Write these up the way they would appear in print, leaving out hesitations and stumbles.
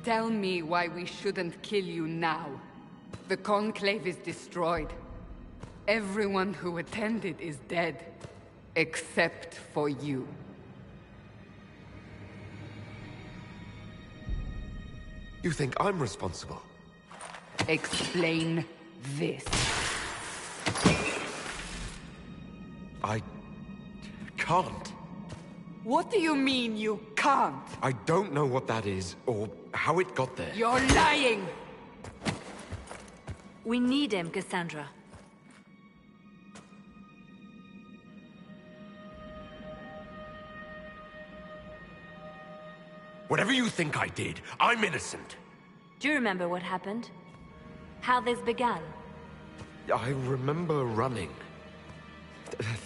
Tell me why we shouldn't kill you now. The Conclave is destroyed. Everyone who attended is dead. Except for you. You think I'm responsible? Explain this. I can't. What do you mean you can't? I don't know what that is, or how it got there. You're lying! We need him, Cassandra. Whatever you think I did, I'm innocent. Do you remember what happened? How this began? I remember running.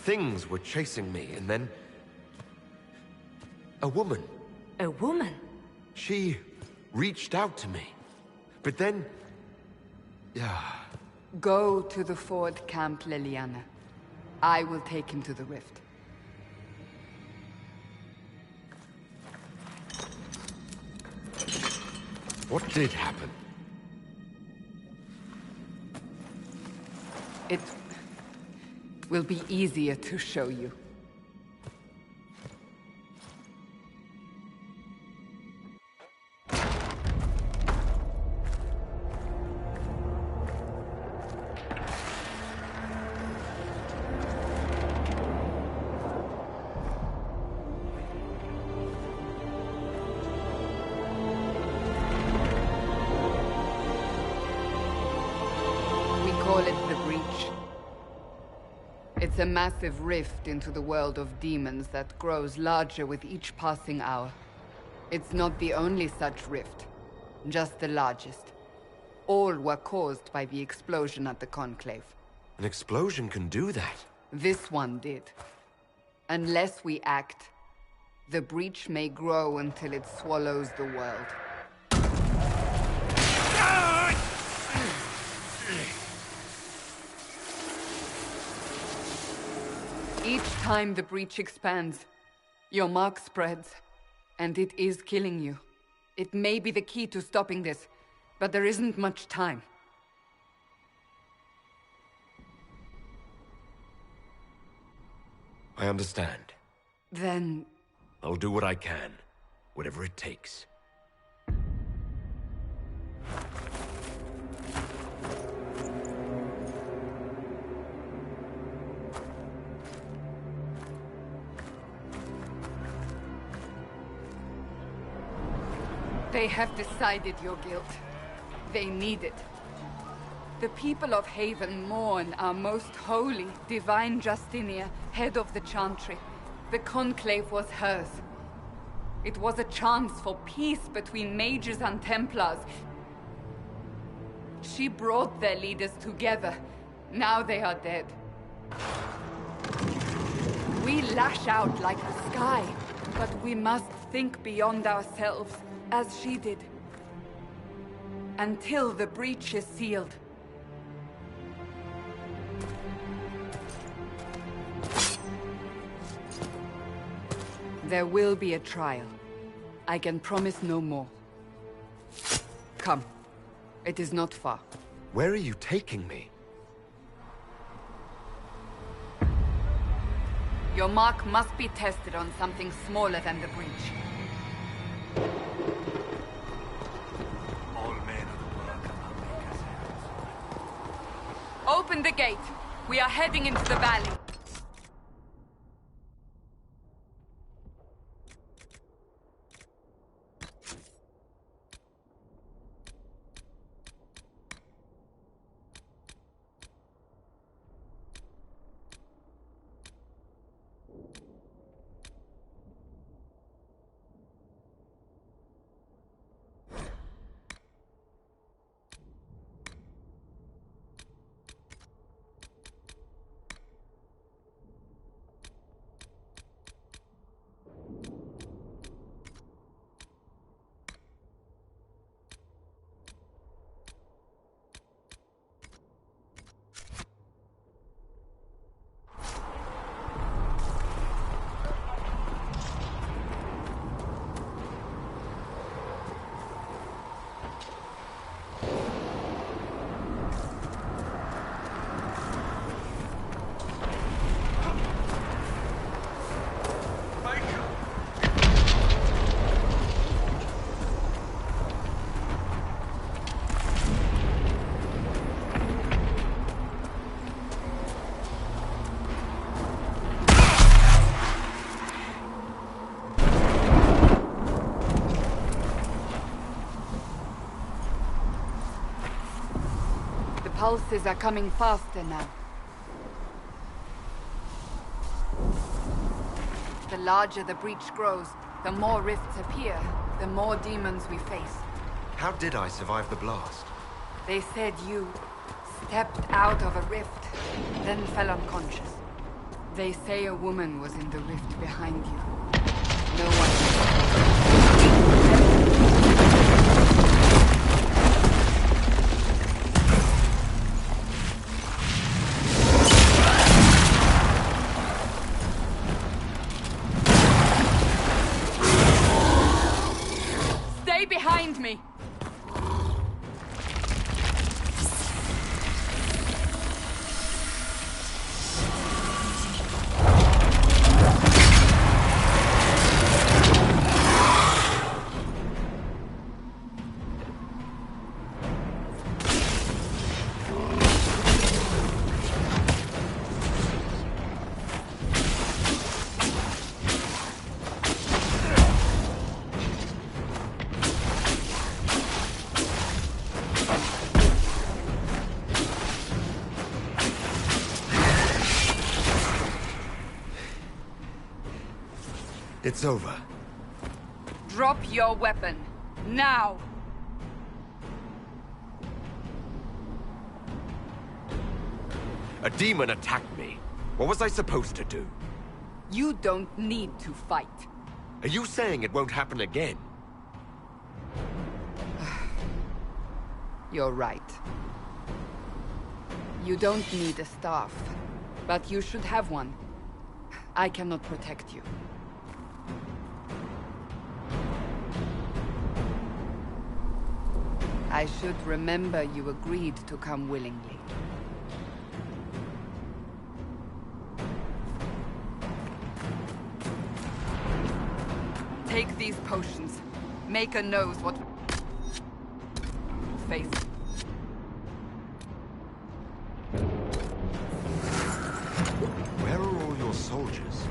Things were chasing me, and then... a woman. A woman? She reached out to me. But then... yeah... Go to the Ford Camp, Liliana. I will take him to the rift. What did happen? It will be easier to show you. Call it the Breach. It's a massive rift into the world of demons that grows larger with each passing hour. It's not the only such rift, just the largest. All were caused by the explosion at the Conclave. An explosion can do that? This one did. Unless we act, the Breach may grow until it swallows the world. Each time the Breach expands, your mark spreads, and it is killing you. It may be the key to stopping this, but there isn't much time. I understand. Then... I'll do what I can, whatever it takes. They have decided your guilt. They need it. The people of Haven mourn our most holy, divine Justinia, head of the Chantry. The Conclave was hers. It was a chance for peace between mages and Templars. She brought their leaders together. Now they are dead. We lash out like the sky, but we must think beyond ourselves, as she did. Until the breach is sealed. There will be a trial. I can promise no more. Come. It is not far. Where are you taking me? Your mark must be tested on something smaller than the breach. All men of the world cannot make us hands. Open the gate. We are heading into the valley. pulses are coming faster now. The larger the breach grows, the more rifts appear, the more demons we face. How did I survive the blast? They said you stepped out of a rift, then fell unconscious. They say a woman was in the rift behind you. No one... Stay behind me! It's over. Drop your weapon. Now! A demon attacked me. What was I supposed to do? You don't need to fight. Are you saying it won't happen again? You're right. You don't need a staff, but you should have one. I cannot protect you. I should remember you agreed to come willingly. Take these potions. Maker knows what... face. Where are all your soldiers?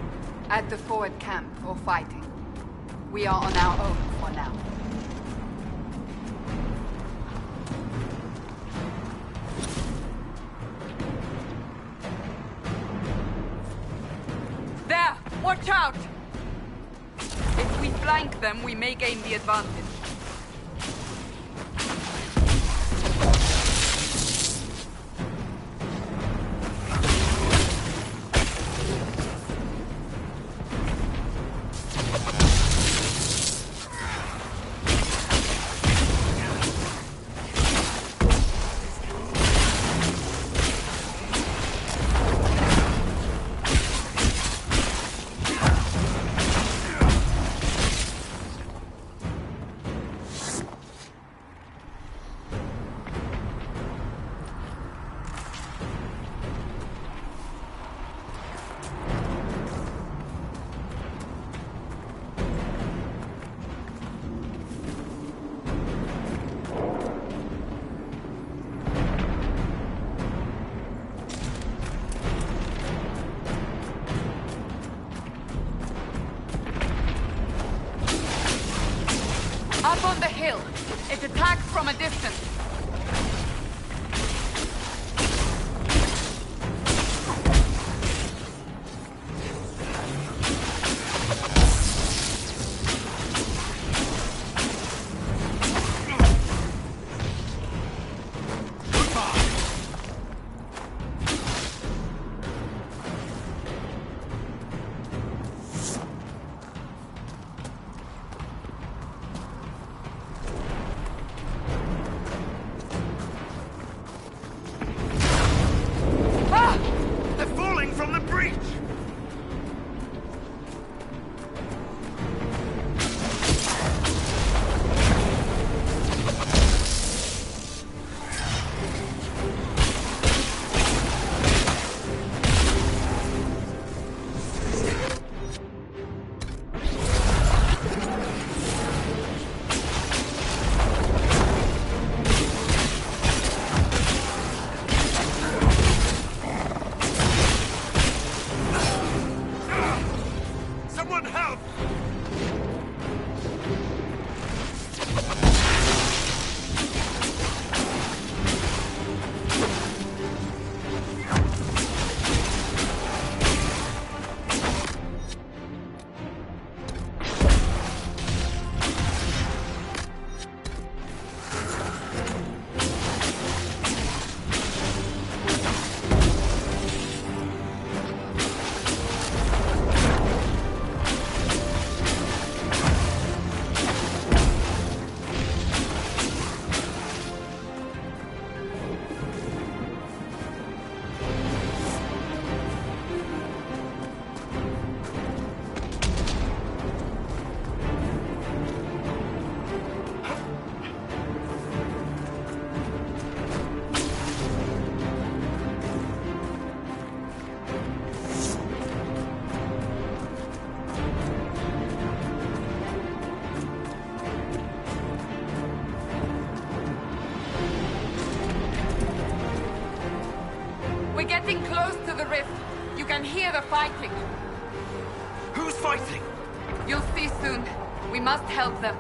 At the forward camp, or fighting. We are on our own for now. There! Watch out! If we flank them, we may gain the advantage. Up on the hill. It attacks from a distance. can hear the fighting. Who's fighting? You'll see soon. We must help them.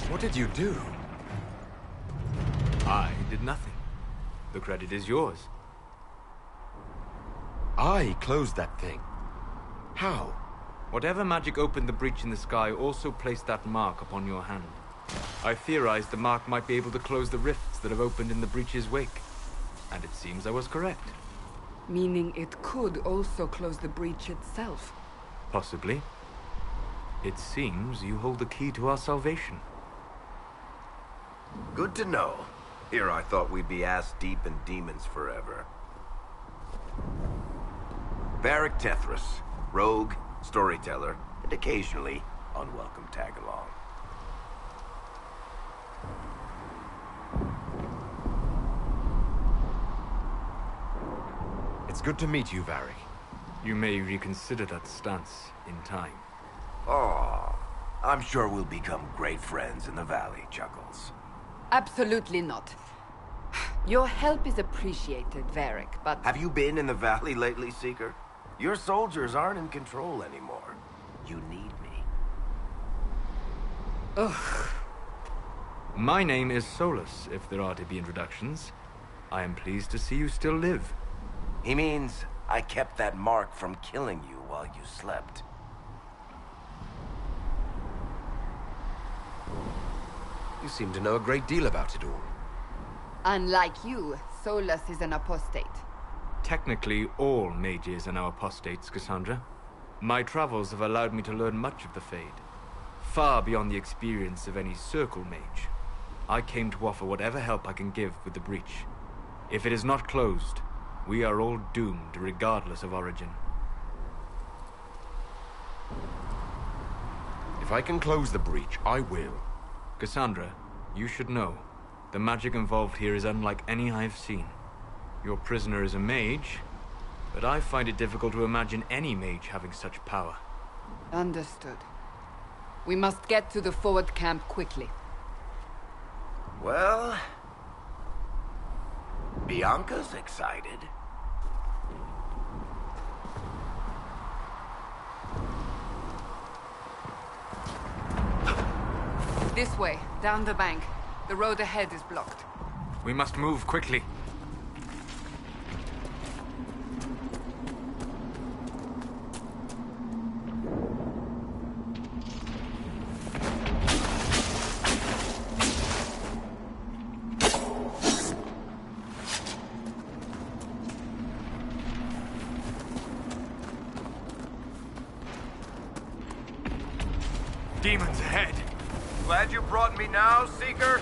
What did you do? I did nothing. The credit is yours. I closed that thing. How? Whatever magic opened the breach in the sky also placed that mark upon your hand. I theorized the mark might be able to close the rifts that have opened in the breach's wake. And it seems I was correct. Meaning it could also close the breach itself. Possibly. It seems you hold the key to our salvation. Good to know. Here I thought we'd be ass-deep in demons forever. Varric Tethras, rogue, storyteller, and occasionally unwelcome tag-along. It's good to meet you, Varric. You may reconsider that stance in time. Oh, I'm sure we'll become great friends in the valley, Chuckles. Absolutely not. Your help is appreciated, Varric, but... Have you been in the valley lately, Seeker? Your soldiers aren't in control anymore. You need me. Ugh. My name is Solus, if there are to be introductions. I am pleased to see you still live. He means I kept that mark from killing you while you slept. You seem to know a great deal about it all. Unlike you, Solus is an apostate. Technically, all mages are now apostates, Cassandra. My travels have allowed me to learn much of the Fade. Far beyond the experience of any circle mage. I came to offer whatever help I can give with the breach. If it is not closed, we are all doomed regardless of origin. If I can close the breach, I will. Cassandra, you should know. The magic involved here is unlike any I've seen. Your prisoner is a mage, but I find it difficult to imagine any mage having such power. Understood. We must get to the forward camp quickly. Well... Bianca's excited. This way, down the bank. The road ahead is blocked. We must move quickly. Demons ahead! Glad you brought me now, Seeker?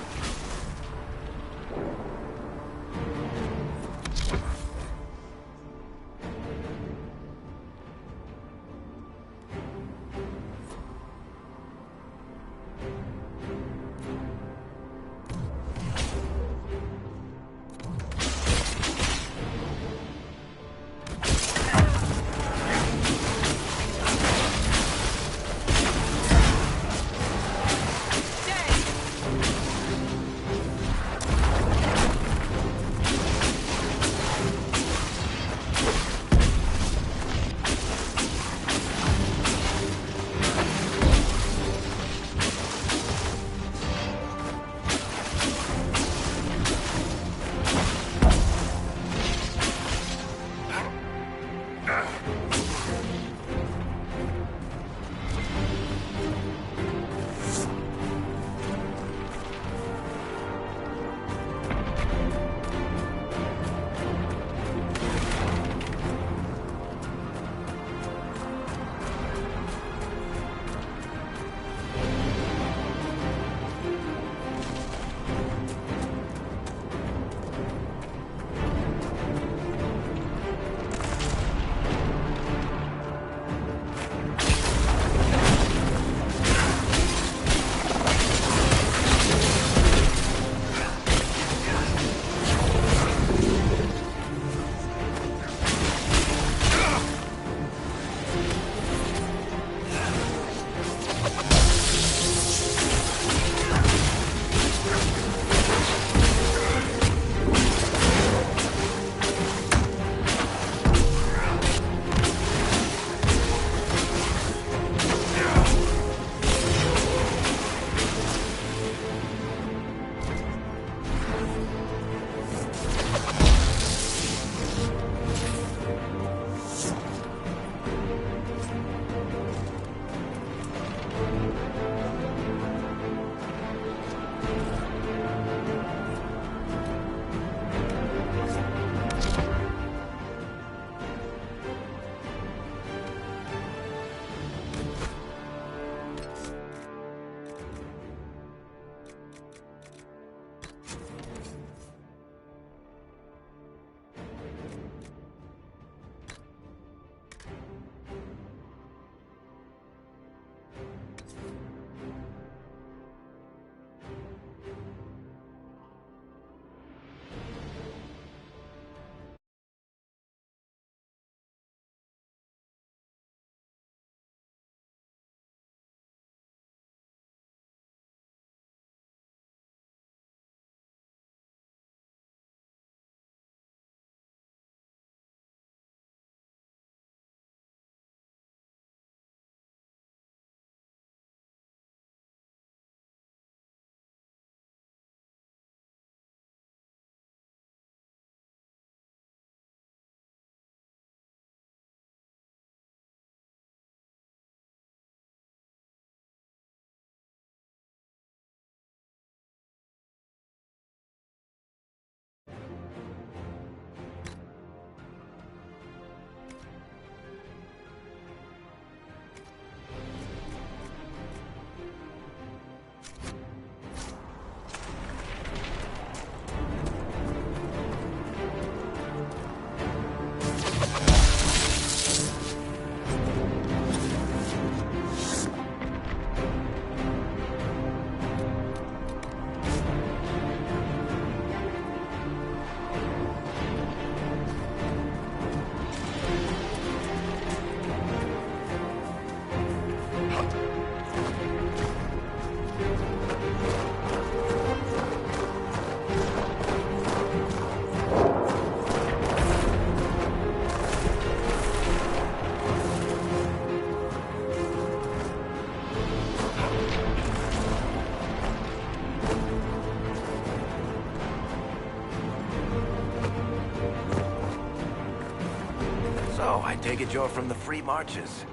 take it you're from the Free Marches.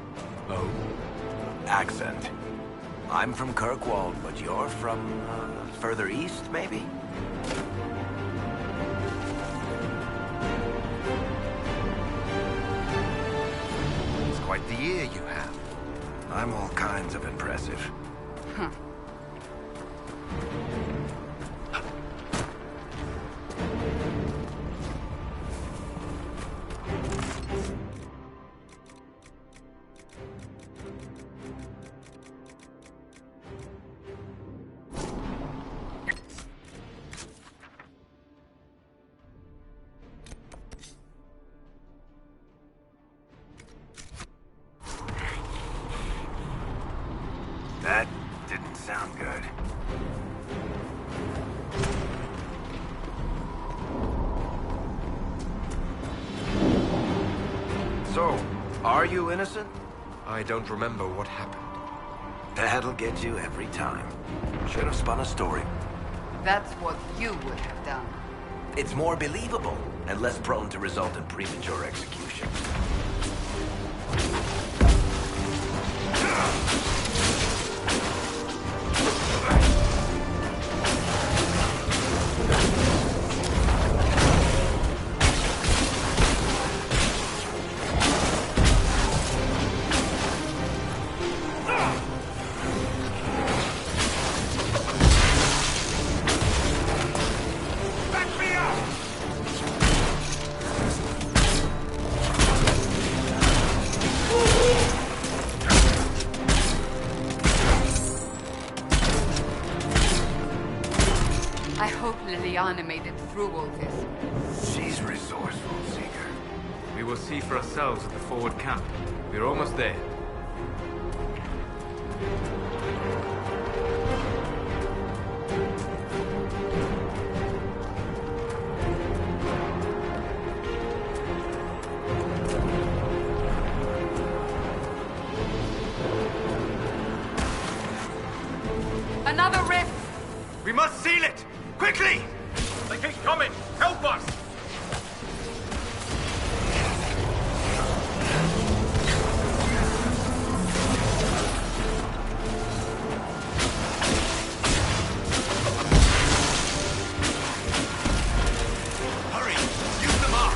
Oh? Accent. I'm from Kirkwall, but you're from, further east, maybe? It's quite the ear you have. I'm all kinds of impressive. Huh. That didn't sound good. So, are you innocent? I don't remember what happened. That'll get you every time. Should have spun a story. That's what you would have done. It's more believable and less prone to result in premature execution. I hope Liliana made it through all this. She's resourceful, Seeker. We will see for ourselves at the forward camp. We're almost there. Another rift! We must seal it! Quickly! They keep coming! Help us! Hurry! Use the mark!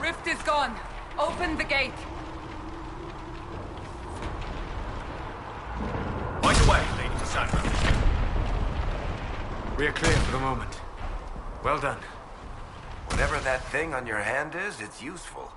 Rift is gone. Open the gate. Right away, Lady Cassandra. We are clear for the moment. Well done. Whatever that thing on your hand is, it's useful.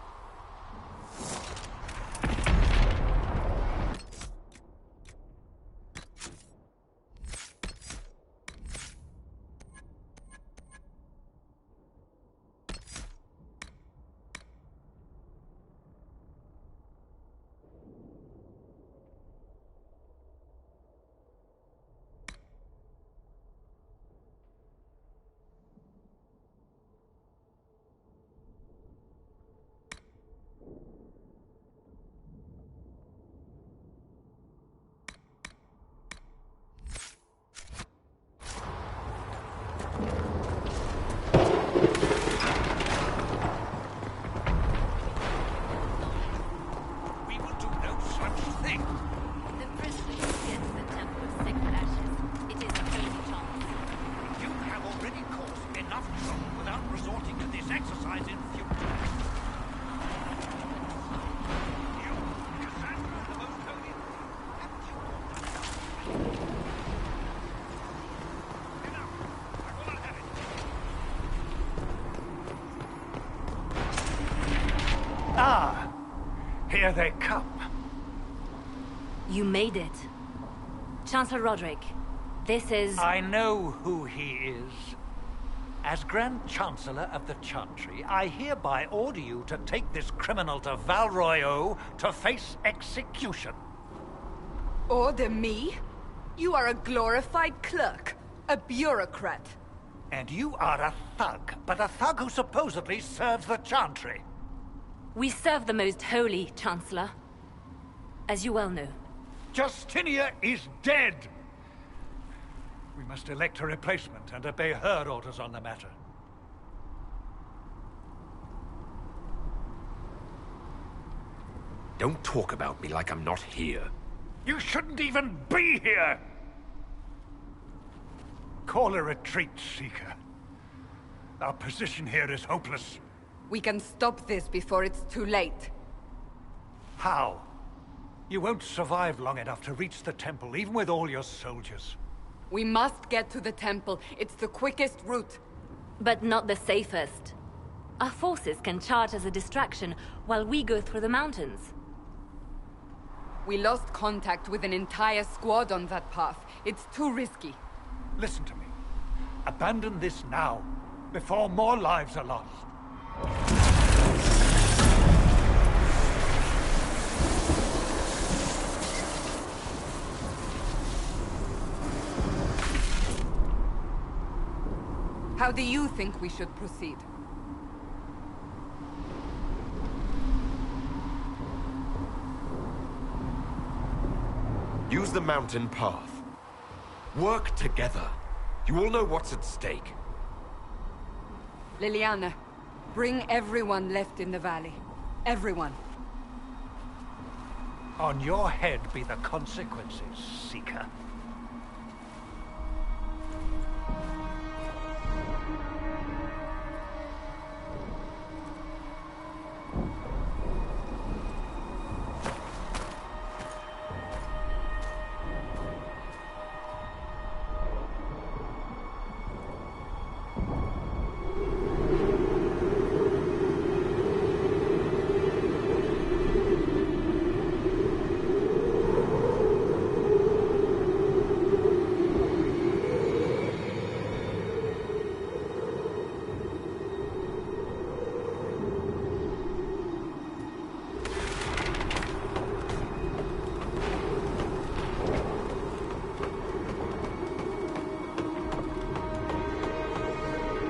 Here they come. You made it. Chancellor Roderick, this is... I know who he is. As Grand Chancellor of the Chantry, I hereby order you to take this criminal to Val Royeaux to face execution. Order me? You are a glorified clerk, a bureaucrat. And you are a thug, but a thug who supposedly serves the Chantry. We serve the most holy, Chancellor. As you well know. Justinia is dead! We must elect a replacement and obey her orders on the matter. Don't talk about me like I'm not here. You shouldn't even be here! Call a retreat, Seeker. Our position here is hopeless. We can stop this before it's too late. How? You won't survive long enough to reach the temple, even with all your soldiers. We must get to the temple. It's the quickest route. But not the safest. Our forces can charge as a distraction while we go through the mountains. We lost contact with an entire squad on that path. It's too risky. Listen to me. Abandon this now, before more lives are lost. How do you think we should proceed? Use the mountain path. Work together. You all know what's at stake. Liliana, bring everyone left in the valley. Everyone. On your head be the consequences, Seeker.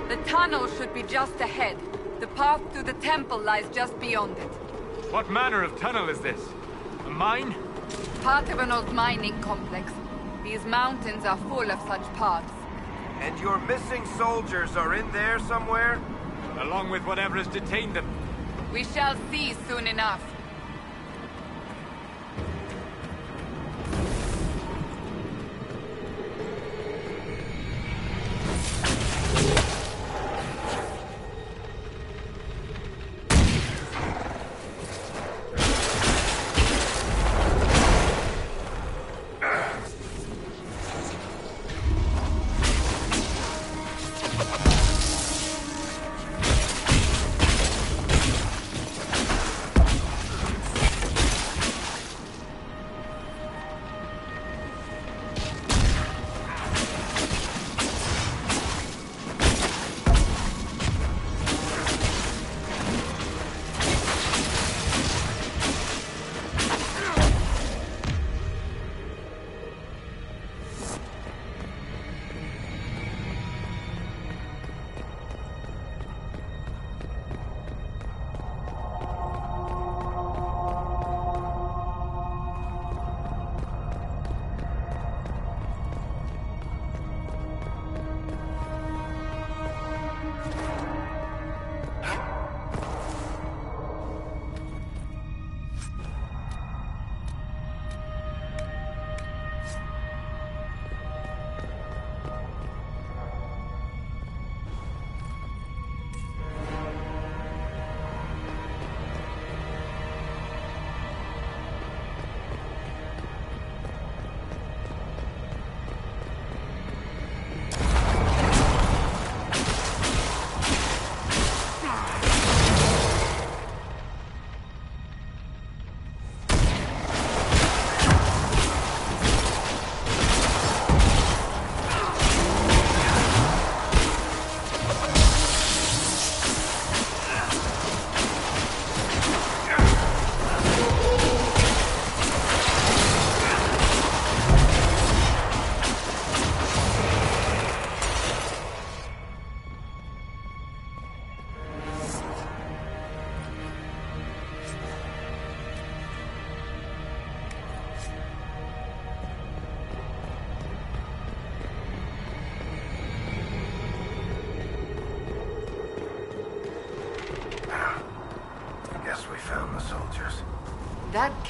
The tunnel should be just ahead. The path to the temple lies just beyond it. What manner of tunnel is this? A mine? Part of an old mining complex. These mountains are full of such paths. And your missing soldiers are in there somewhere? Along with whatever has detained them. We shall see soon enough.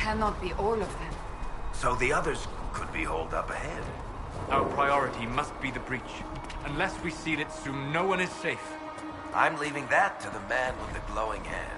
cannot be all of them. So the others could be holed up ahead. Our priority must be the breach. Unless we seal it soon, no one is safe. I'm leaving that to the man with the glowing hand.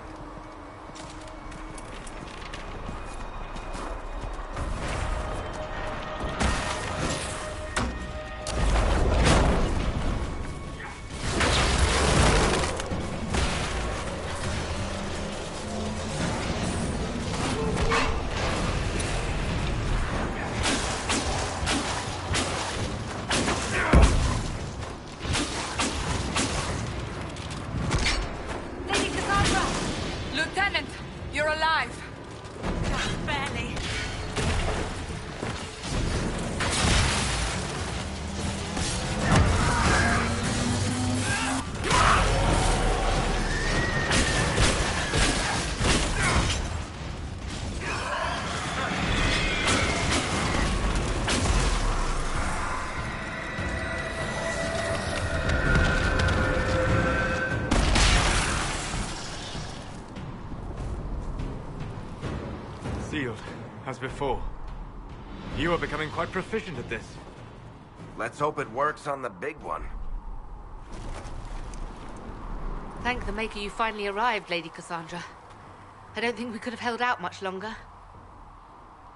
Sealed, as before. You are becoming quite proficient at this. Let's hope it works on the big one. Thank the Maker you finally arrived, Lady Cassandra. I don't think we could have held out much longer.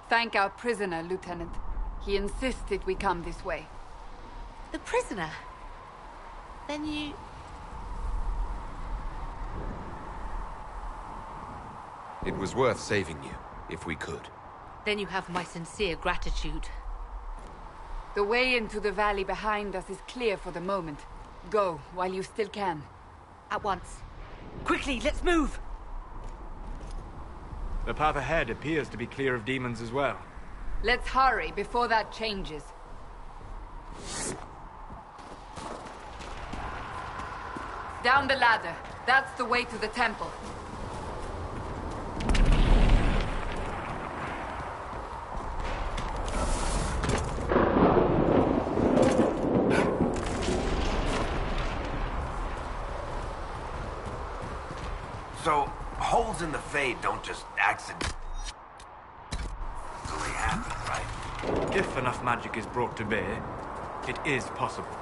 Thank our prisoner, Lieutenant. He insisted we come this way. The prisoner? Then you... It was worth saving you, if we could. Then you have my sincere gratitude. The way into the valley behind us is clear for the moment. Go, while you still can. At once. Quickly, let's move! The path ahead appears to be clear of demons as well. Let's hurry before that changes. Down the ladder. That's the way to the temple. So, holes in the Fade don't just accidentally happen, right? If enough magic is brought to bear, it is possible.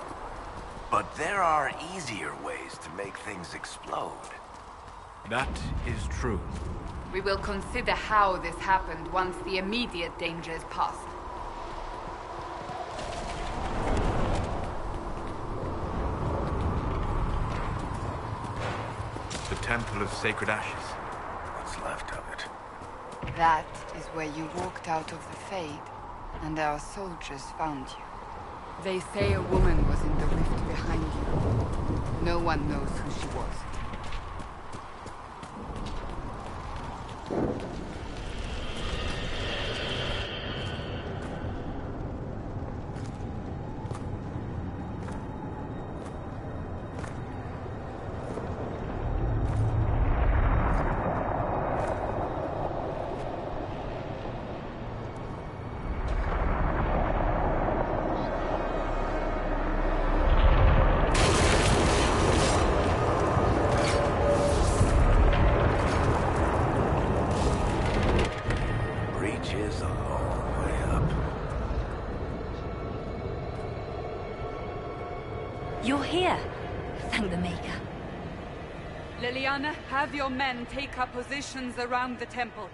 But there are easier ways to make things explode. That is true. We will consider how this happened once the immediate danger is past. The Temple of Sacred Ashes. What's left of it? That is where you walked out of the Fade, and our soldiers found you. They say a woman was in the rift behind you. No one knows who she was. You're here. Thank the Maker. Liliana, have your men take up positions around the temple.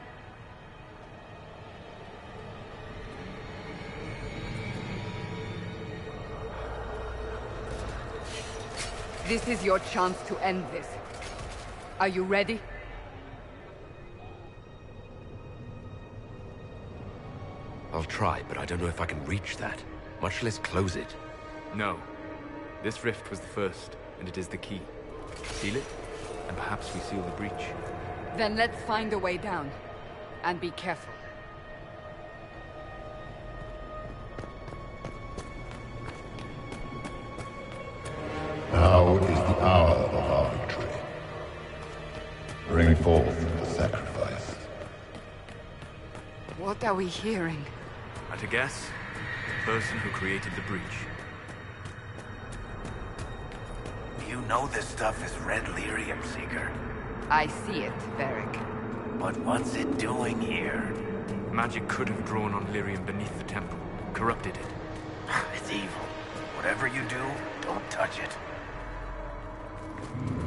This is your chance to end this. Are you ready? I'll try, but I don't know if I can reach that, much less close it. No. This rift was the first, and it is the key. Seal it, and perhaps we seal the breach. Then let's find a way down. And be careful. Now is the hour of our victory. Bring forth the sacrifice. What are we hearing? At a guess, the person who created the breach. You know this stuff is red lyrium, Seeker. I see it, Varric. But what's it doing here? Magic could have drawn on lyrium beneath the temple, corrupted it. It's evil. Whatever you do, don't touch it.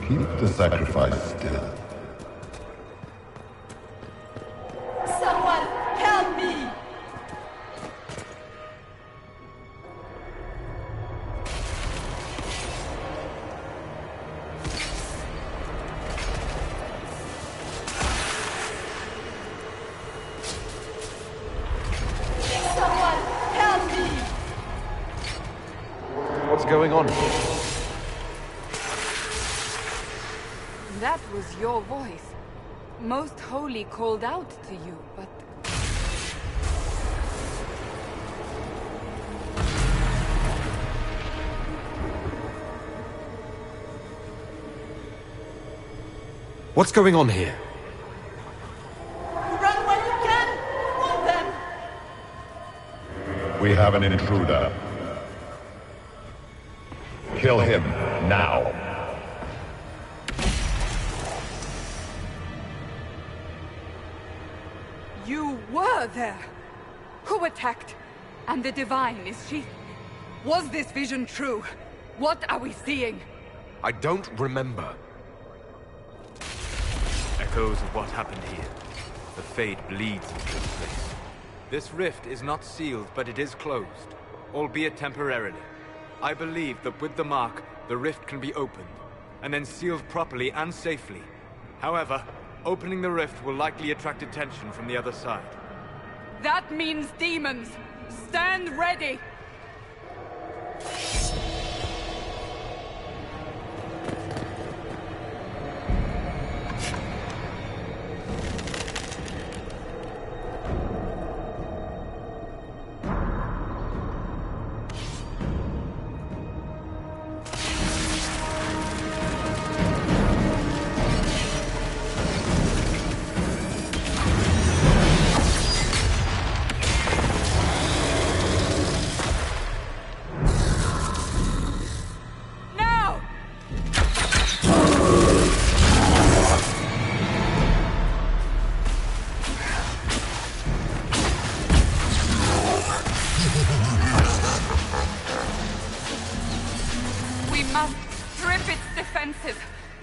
Keep the sacrifice still. Someone help me! Someone help me! What's going on here? That was your voice. Most Holy called out to you, but... What's going on here? Run when you can! Hold them! We have an intruder. Kill him, now. You were there! Who attacked? And the Divine, is she... Was this vision true? What are we seeing? I don't remember. Echoes of what happened here. The Fade bleeds into this place. This rift is not sealed, but it is closed, albeit temporarily. I believe that with the mark, the rift can be opened, and then sealed properly and safely. However, opening the rift will likely attract attention from the other side. That means demons! Stand ready!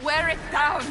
Wear it down!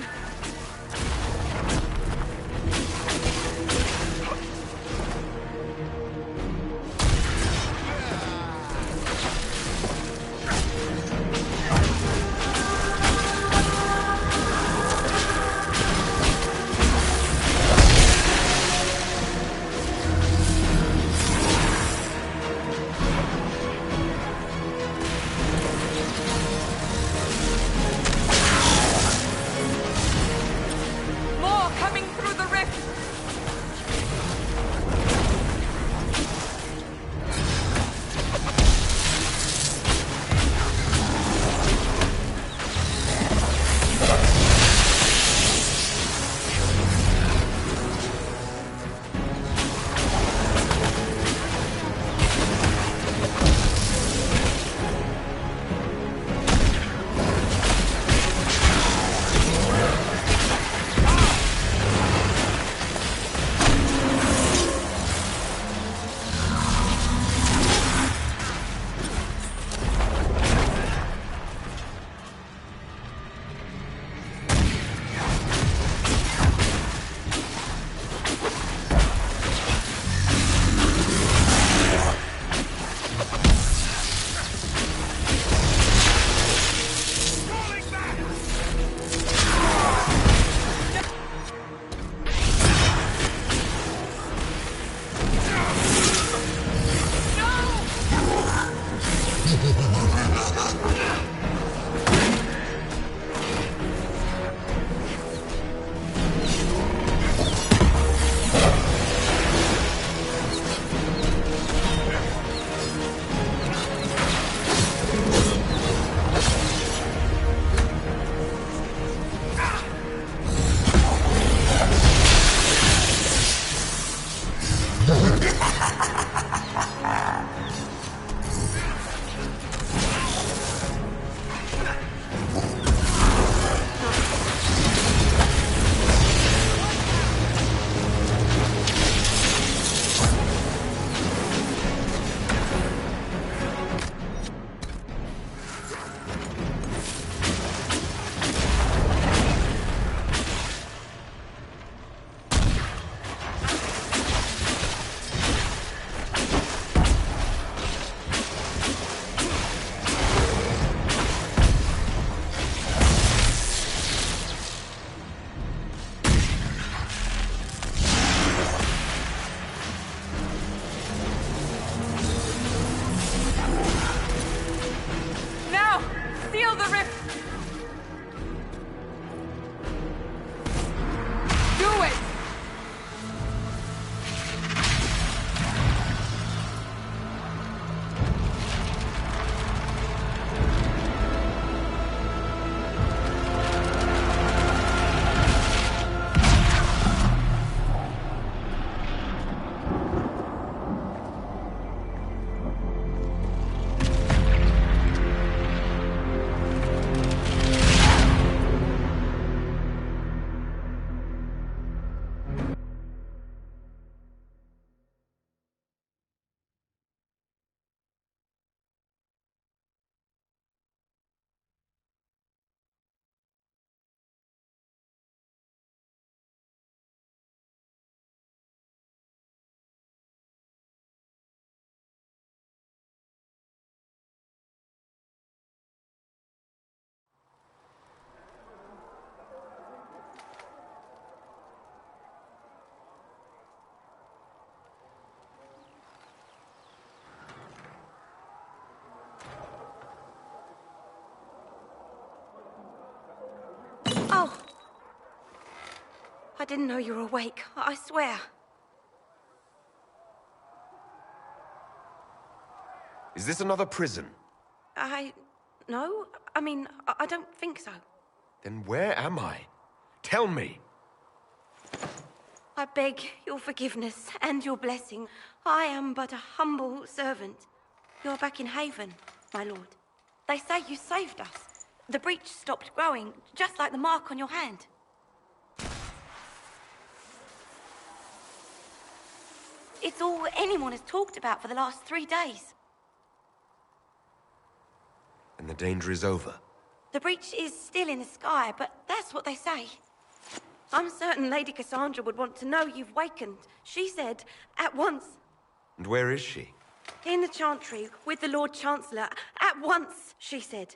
the rift! Do it! Oh! I didn't know you were awake, I swear. Is this another prison? No. I mean, I don't think so. Then where am I? Tell me! I beg your forgiveness and your blessing. I am but a humble servant. You're back in Haven, my lord. They say you saved us. The breach stopped growing, just like the mark on your hand. It's all anyone has talked about for the last 3 days. And the danger is over? The breach is still in the sky, but that's what they say. I'm certain Lady Cassandra would want to know you've wakened. She said, at once. And where is she? In the Chantry, with the Lord Chancellor. At once, she said.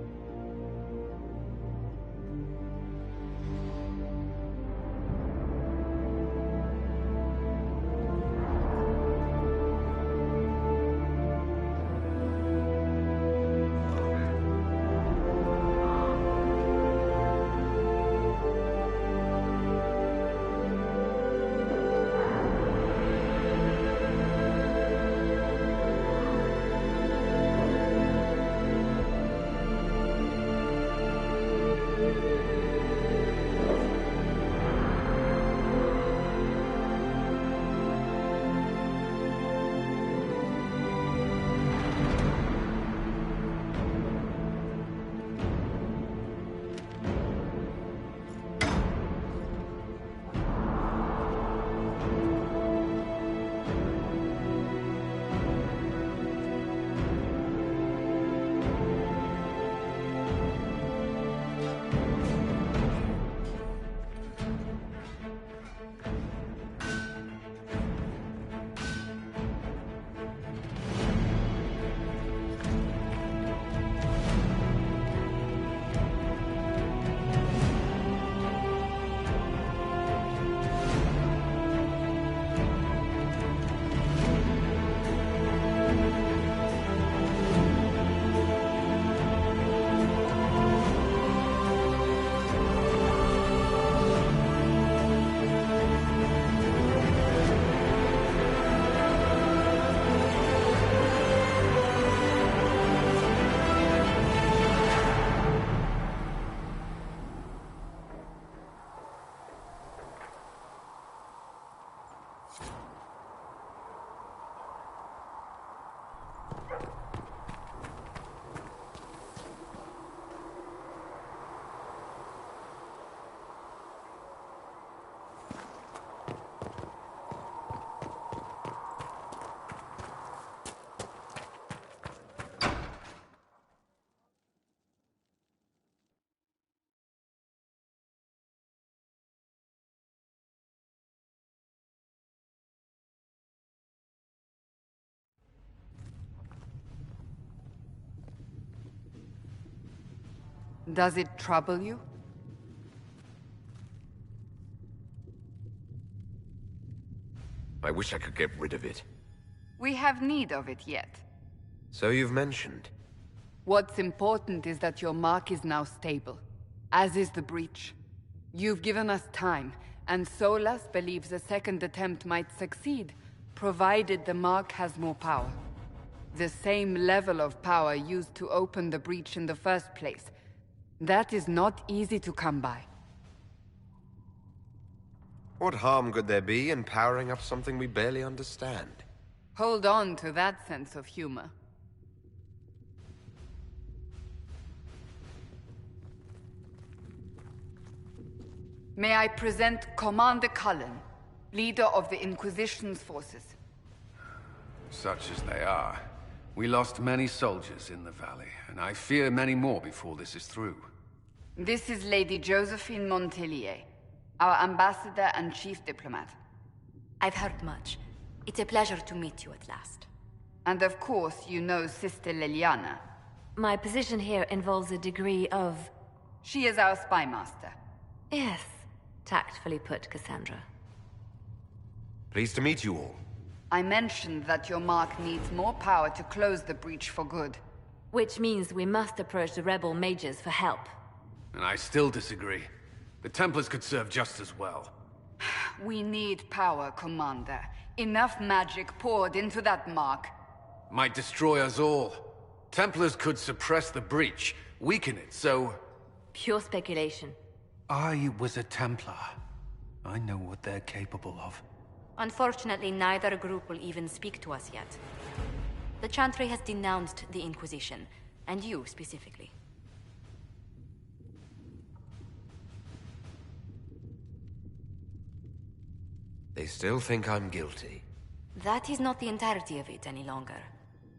Does it trouble you? I wish I could get rid of it. We have need of it yet. So you've mentioned. What's important is that your mark is now stable, as is the breach. You've given us time, and Solas believes a second attempt might succeed, provided the mark has more power. The same level of power used to open the breach in the first place. That is not easy to come by. What harm could there be in powering up something we barely understand? Hold on to that sense of humor. May I present Commander Cullen, leader of the Inquisition's forces. Such as they are. We lost many soldiers in the valley, and I fear many more before this is through. This is Lady Josephine Montelier, our ambassador and chief diplomat. I've heard much. It's a pleasure to meet you at last. And of course, you know Sister Liliana. My position here involves a degree of... She is our spy master. Yes, tactfully put, Cassandra. Pleased to meet you all. I mentioned that your mark needs more power to close the breach for good. Which means we must approach the rebel mages for help. And I still disagree. The Templars could serve just as well. We need power, Commander. Enough magic poured into that mark. Might destroy us all. Templars could suppress the breach, weaken it, so... Pure speculation. I was a Templar. I know what they're capable of. Unfortunately, neither group will even speak to us yet. The Chantry has denounced the Inquisition, and you specifically. They still think I'm guilty. That is not the entirety of it any longer.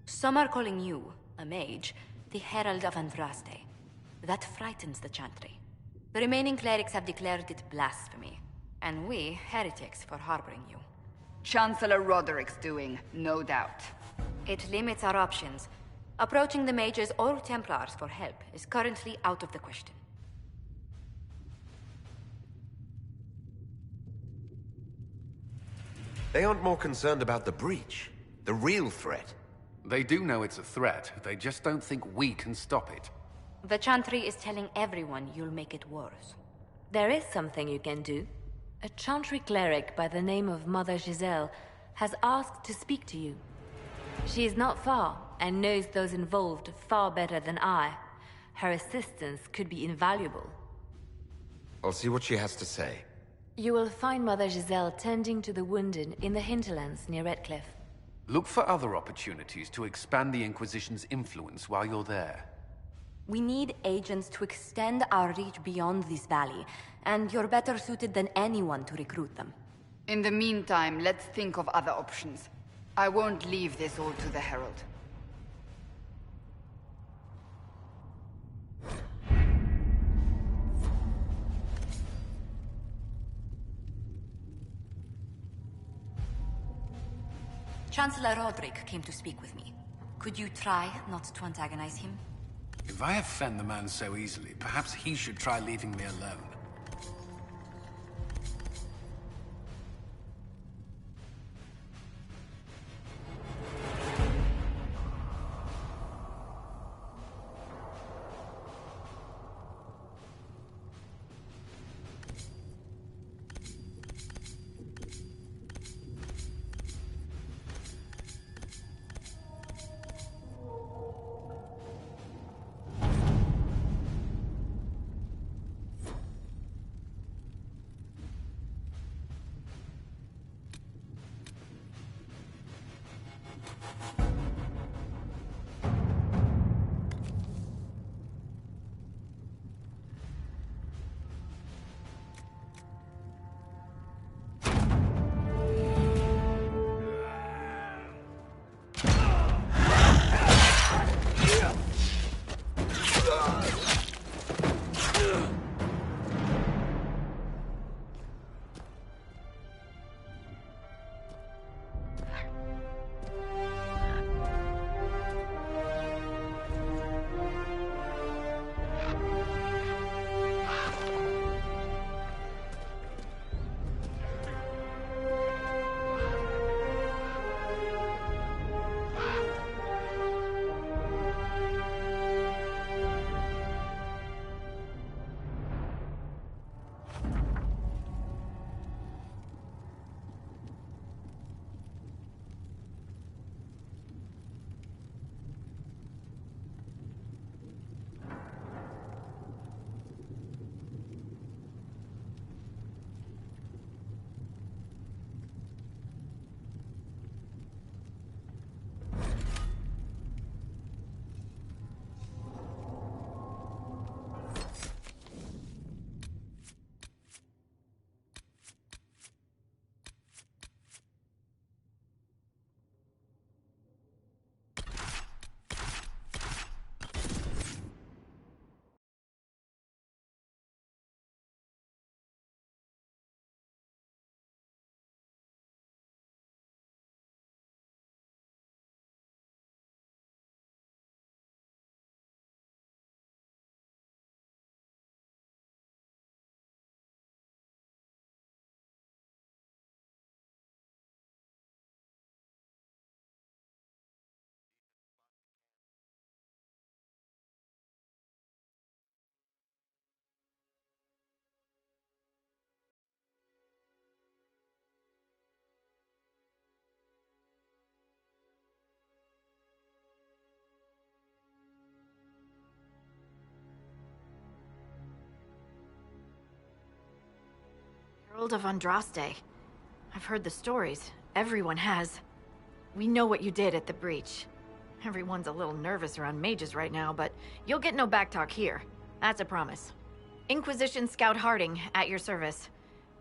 Some are calling you, a mage, the Herald of Andraste. That frightens the Chantry. The remaining clerics have declared it blasphemy, and we, heretics, for harboring you. Chancellor Roderick's doing, no doubt. It limits our options. Approaching the mages or Templars for help is currently out of the question. They aren't more concerned about the breach, the real threat. They do know it's a threat, they just don't think we can stop it. The Chantry is telling everyone you'll make it worse. There is something you can do. A Chantry cleric by the name of Mother Giselle has asked to speak to you. She is not far, and knows those involved far better than I. Her assistance could be invaluable. I'll see what she has to say. You will find Mother Giselle tending to the wounded in the hinterlands near Redcliffe. Look for other opportunities to expand the Inquisition's influence while you're there. We need agents to extend our reach beyond this valley, and you're better suited than anyone to recruit them. In the meantime, let's think of other options. I won't leave this all to the Herald. Chancellor Roderick came to speak with me. Could you try not to antagonize him? If I offend the man so easily, perhaps he should try leaving me alone. Herald of Andraste. I've heard the stories. Everyone has. We know what you did at the breach. Everyone's a little nervous around mages right now, but you'll get no backtalk here. That's a promise. Inquisition Scout Harding, at your service.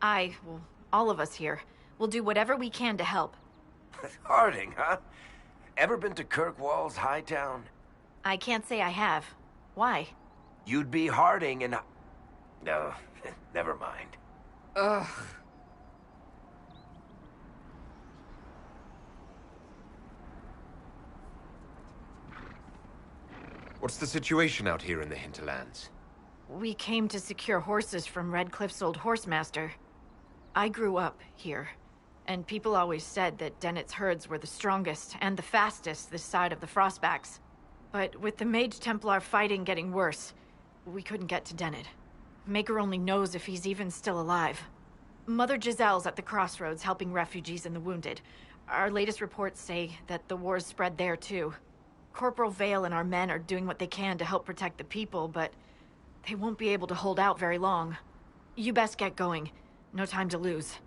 Well, all of us here, will do whatever we can to help. Harding, huh? Ever been to Kirkwall's Hightown? I can't say I have. Why? You'd be Harding and... No, never mind. Ugh. What's the situation out here in the hinterlands? We came to secure horses from Redcliffe's old horsemaster. I grew up here, and people always said that Dennett's herds were the strongest and the fastest this side of the Frostbacks. But with the Mage Templar fighting getting worse, we couldn't get to Dennett. Maker only knows if he's even still alive. Mother Giselle's at the crossroads helping refugees and the wounded. Our latest reports say that the war's spread there too. Corporal Vale and our men are doing what they can to help protect the people, but they won't be able to hold out very long. You best get going. No time to lose.